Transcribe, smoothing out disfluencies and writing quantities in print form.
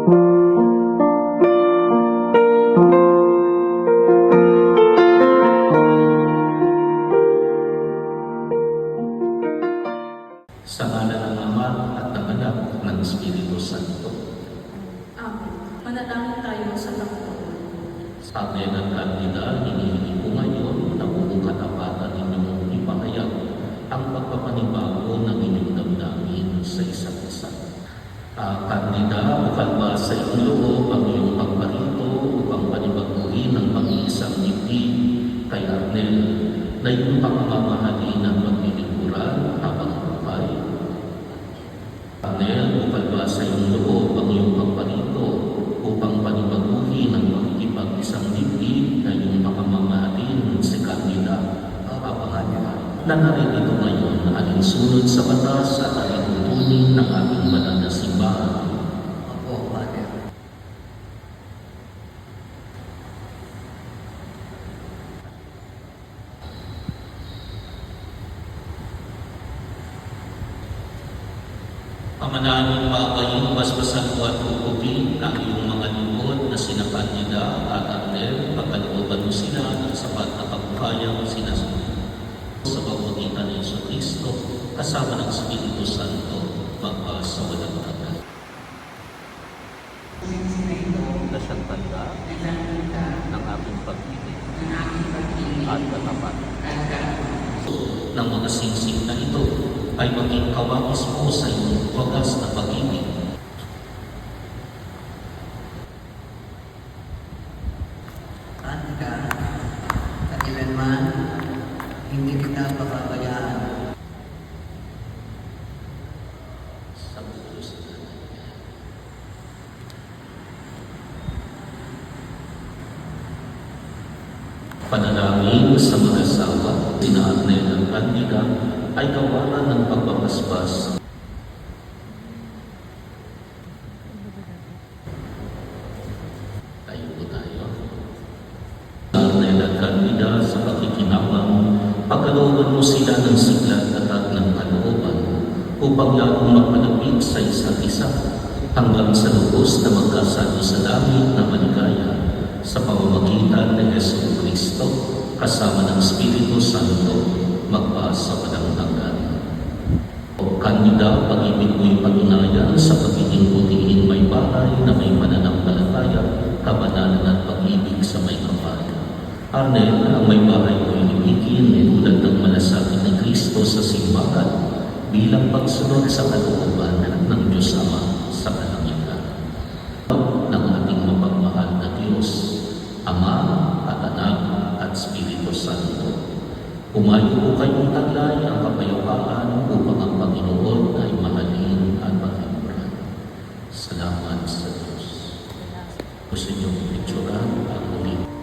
Sa ngalan ng Ama at ng Anak at ng Espiritu Santo. Amen. Manalangin tayo sa Panginoon. Sa atin ang kandida, hinihingi ko ngayon na buong katapatan ninyong ipahayag ang pagpapanibago ng inyong damdamin sa isa't isa. Kandida, bukal ba sa iyong loob ang iyong pagparito upang panibaguhin ang pag-iisang dibdib kay Arnel na iyong pangmamahalin at paglilingkuran habang buhay? Arnel, bukal ba sa iyong loob ang iyong pagparito upang panibaguhin ang makikipag-isang dibdib na iyong pangmamahalin si Kandida habang buhay? Na naririto ngayon alinsunod sa batas at alintunin ng ating banal na simbahan. Opo, Father. Pamanahin pa kayong basbasan ko at hukupin ang iyong mga lingkod na sina Kandida at Arnel, pagkalooban mo sila ng sapat na kabuhayang sinasunod. Sa pamamagitan ng Jesucristo, kasama ng Espiritu Santo, magpa sa walang hanggan. Na siyang tanda ng aking pag-ibig at katapatan. Ng mga singsing na ito ay maging kawangis mo sa iyong wagas na pag-ibig. Kandida, kailanman, hindi kita papabayaan. Sa Diyos na panalangin sa mag-asawa, sina Arnel at Kandida ay gawaran ng pagbabasbas. Tayo po tayo. Arnel at Kandida sa pakikinabang, pagkalooban mo sila ng sigla at ng kalooban upang lalong magpalapit sa isa't isa hanggang sa lubos na magkasalo sa langit na maligaya sa pamamagitan ng Jesucristo kasama ng Espiritu Santo magpa sa walang hanggan. O Kandida, pag-ibig mo'y patunayan sa pagiging butihin may bahay na may pananampalataya, kabanalan at pag-ibig sa may kapal. Arnel, ang may bahay mo'y ibigin ay tulad ng malasakit ni Kristo sa simbahan bilang pagsunod sa kalooban ng Diyos Ama sa kalangitan. Ng ating mapagmahal na Diyos, Ama at Anak at Espiritu Santo. Umayo po kayong taglay ang kapayapaan upang ang Panginoon ay mahalin at paglingkuran. Salamat sa Diyos. Gusto niyong picturean ang ulit.